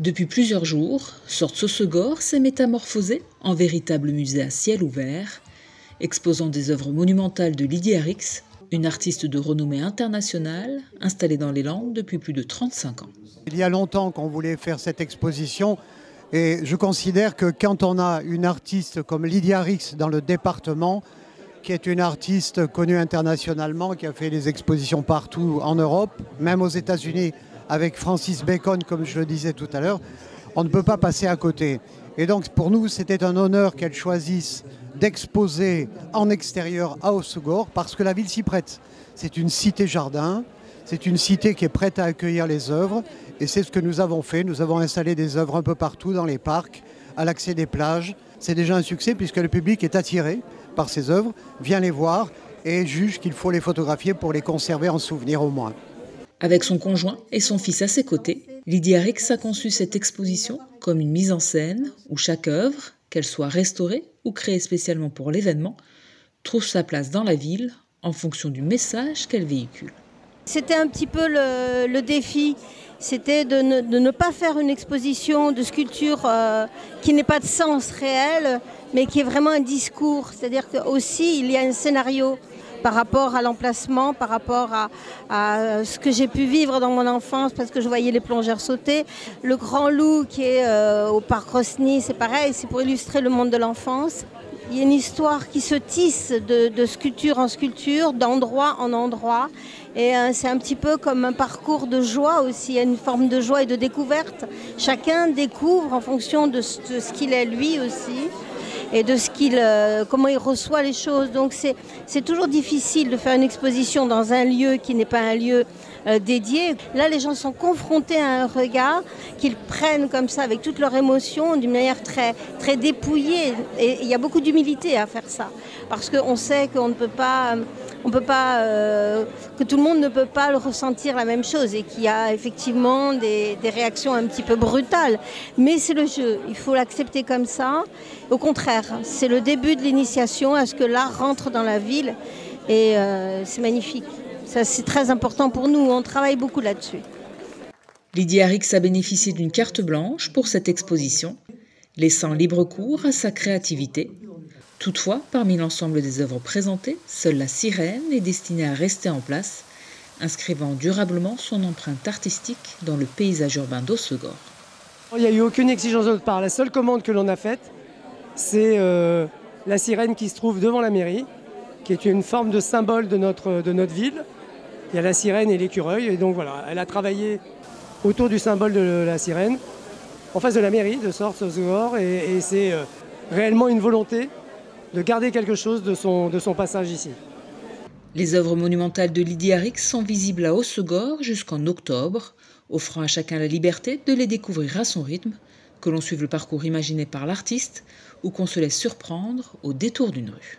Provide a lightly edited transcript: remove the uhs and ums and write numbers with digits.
Depuis plusieurs jours, Sorte Hossegor s'est métamorphosé en véritable musée à ciel ouvert, exposant des œuvres monumentales de Lydie Arix, une artiste de renommée internationale installée dans les Landes depuis plus de 35 ans. Il y a longtemps qu'on voulait faire cette exposition et je considère que quand on a une artiste comme Lydie Arix dans le département, qui est une artiste connue internationalement, qui a fait des expositions partout en Europe, même aux États-Unis avec Francis Bacon, comme je le disais tout à l'heure, on ne peut pas passer à côté. Et donc pour nous, c'était un honneur qu'elle choisisse d'exposer en extérieur à Hossegor parce que la ville s'y prête. C'est une cité-jardin, c'est une cité qui est prête à accueillir les œuvres et c'est ce que nous avons fait. Nous avons installé des œuvres un peu partout dans les parcs, à l'accès des plages. C'est déjà un succès puisque le public est attiré par ces œuvres, vient les voir et juge qu'il faut les photographier pour les conserver en souvenir au moins. Avec son conjoint et son fils à ses côtés, Lydie Arix a conçu cette exposition comme une mise en scène où chaque œuvre, qu'elle soit restaurée ou créée spécialement pour l'événement, trouve sa place dans la ville en fonction du message qu'elle véhicule. C'était un petit peu le défi, c'était de ne pas faire une exposition de sculpture qui n'ait pas de sens réel, mais qui est vraiment un discours. C'est-à-dire qu'aussi il y a un scénario par rapport à l'emplacement, par rapport à ce que j'ai pu vivre dans mon enfance, parce que je voyais les plongeurs sauter. Le Grand Loup qui est au parc Rosny, c'est pareil, c'est pour illustrer le monde de l'enfance. Il y a une histoire qui se tisse de sculpture en sculpture, d'endroit en endroit. Et c'est un petit peu comme un parcours de joie aussi, il y a une forme de joie et de découverte. Chacun découvre en fonction de ce qu'il est lui aussi et de comment il reçoit les choses. Donc c'est toujours difficile de faire une exposition dans un lieu qui n'est pas un lieu dédié. Là, les gens sont confrontés à un regard qu'ils prennent comme ça avec toute leur émotion d'une manière très, très dépouillée. Et il y a beaucoup d'humilité à faire ça. Parce qu'on sait qu'on ne peut pas... que tout le monde ne peut pas le ressentir la même chose et qu'il y a effectivement des réactions un petit peu brutales. Mais c'est le jeu, il faut l'accepter comme ça. Au contraire, c'est le début de l'initiation à ce que l'art rentre dans la ville et c'est magnifique. Ça, c'est très important pour nous, on travaille beaucoup là-dessus. Lydie Arix a bénéficié d'une carte blanche pour cette exposition, laissant libre cours à sa créativité. Toutefois, parmi l'ensemble des œuvres présentées, seule la sirène est destinée à rester en place, inscrivant durablement son empreinte artistique dans le paysage urbain d'Hossegor. Il n'y a eu aucune exigence de notre part. La seule commande que l'on a faite, c'est la sirène qui se trouve devant la mairie, qui est une forme de symbole de notre ville. Il y a la sirène et l'écureuil, et donc voilà, elle a travaillé autour du symbole de la sirène, en face de la mairie de Sorte Hossegor, et c'est réellement une volonté de garder quelque chose de son passage ici. Les œuvres monumentales de Lydie Arix sont visibles à Hossegor jusqu'en octobre, offrant à chacun la liberté de les découvrir à son rythme, que l'on suive le parcours imaginé par l'artiste ou qu'on se laisse surprendre au détour d'une rue.